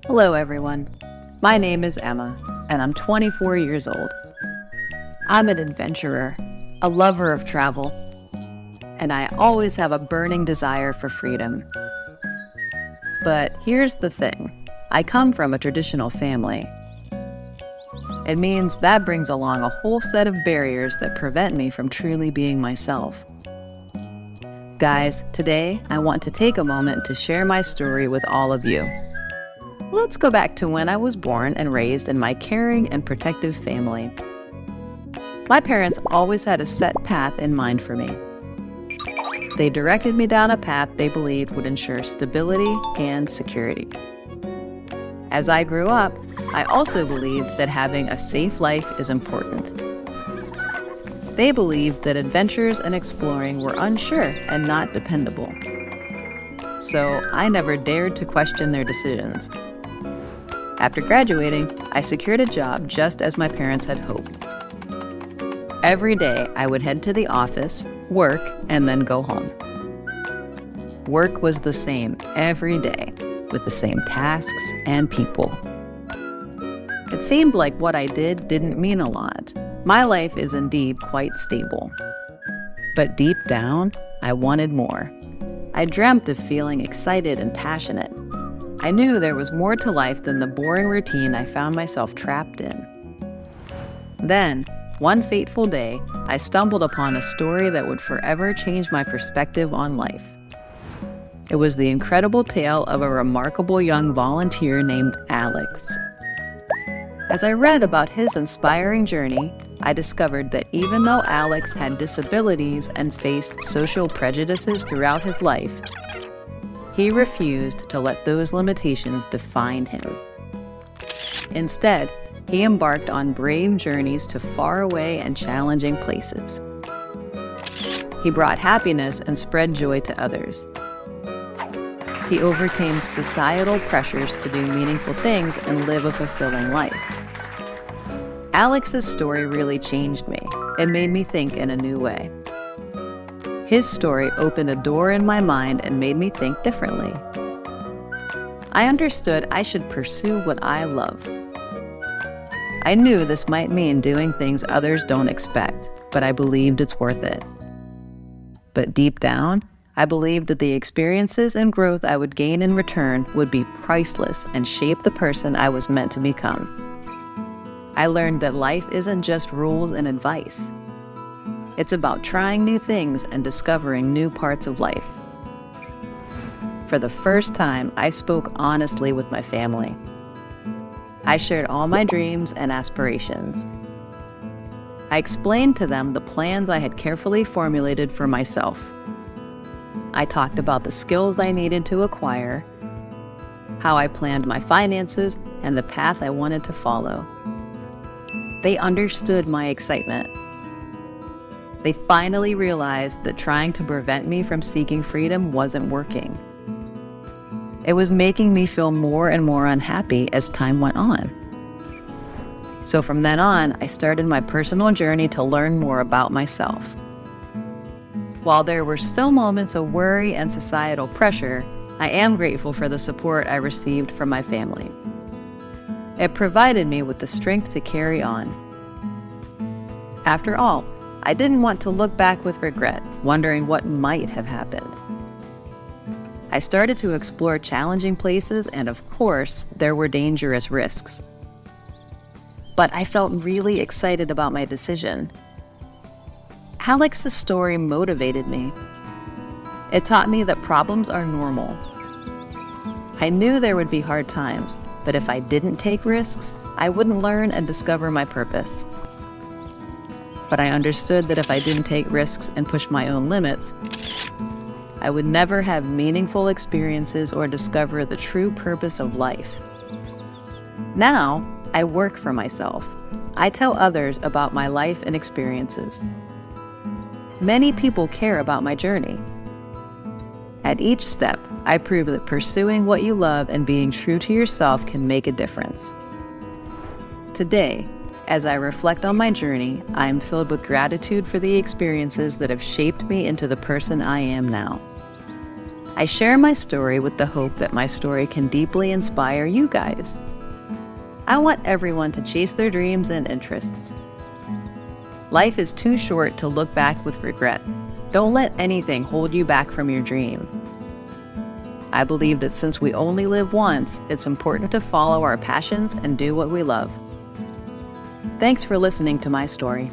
Hello, everyone. My name is Emma, and I'm 24 years old. I'm an adventurer, a lover of travel, and I always have a burning desire for freedom. But here's the thing. I come from a traditional family. It means that brings along a whole set of barriers that prevent me from truly being myself. Guys, today I want to take a moment to share my story with all of you. Let's go back to when I was born and raised in my caring and protective family. My parents always had a set path in mind for me. They directed me down a path they believed would ensure stability and security. As I grew up, I also believed that having a safe life is important. They believed that adventures and exploring were unsure and not dependable. So I never dared to question their decisions. After graduating, I secured a job just as my parents had hoped. Every day, I would head to the office, work, and then go home. Work was the same every day, with the same tasks and people. It seemed like what I did didn't mean a lot. My life is indeed quite stable. But deep down, I wanted more. I dreamt of feeling excited and passionate. I knew there was more to life than the boring routine I found myself trapped in. Then, one fateful day, I stumbled upon a story that would forever change my perspective on life. It was the incredible tale of a remarkable young volunteer named Alex. As I read about his inspiring journey, I discovered that even though Alex had disabilities and faced social prejudices throughout his life, he refused to let those limitations define him. Instead, he embarked on brave journeys to faraway and challenging places. He brought happiness and spread joy to others. He overcame societal pressures to do meaningful things and live a fulfilling life. Alex's story really changed me. It made me think in a new way. His story opened a door in my mind and made me think differently. I understood I should pursue what I love. I knew this might mean doing things others don't expect, but I believed it's worth it. But deep down, I believed that the experiences and growth I would gain in return would be priceless and shape the person I was meant to become. I learned that life isn't just rules and advice. It's about trying new things and discovering new parts of life. For the first time, I spoke honestly with my family. I shared all my dreams and aspirations. I explained to them the plans I had carefully formulated for myself. I talked about the skills I needed to acquire, how I planned my finances, and the path I wanted to follow. They understood my excitement. They finally realized that trying to prevent me from seeking freedom wasn't working. It was making me feel more and more unhappy as time went on. So from then on, I started my personal journey to learn more about myself. While there were still moments of worry and societal pressure, I am grateful for the support I received from my family. It provided me with the strength to carry on. After all, I didn't want to look back with regret, wondering what might have happened. I started to explore challenging places, and of course, there were dangerous risks. But I felt really excited about my decision. Alex's story motivated me. It taught me that problems are normal. I knew there would be hard times, but if I didn't take risks, I wouldn't learn and discover my purpose. But I understood that if I didn't take risks and push my own limits, I would never have meaningful experiences or discover the true purpose of life. Now, I work for myself. I tell others about my life and experiences. Many people care about my journey. At each step, I prove that pursuing what you love and being true to yourself can make a difference. Today, as I reflect on my journey, I am filled with gratitude for the experiences that have shaped me into the person I am now. I share my story with the hope that my story can deeply inspire you guys. I want everyone to chase their dreams and interests. Life is too short to look back with regret. Don't let anything hold you back from your dream. I believe that since we only live once, it's important to follow our passions and do what we love. Thanks for listening to my story.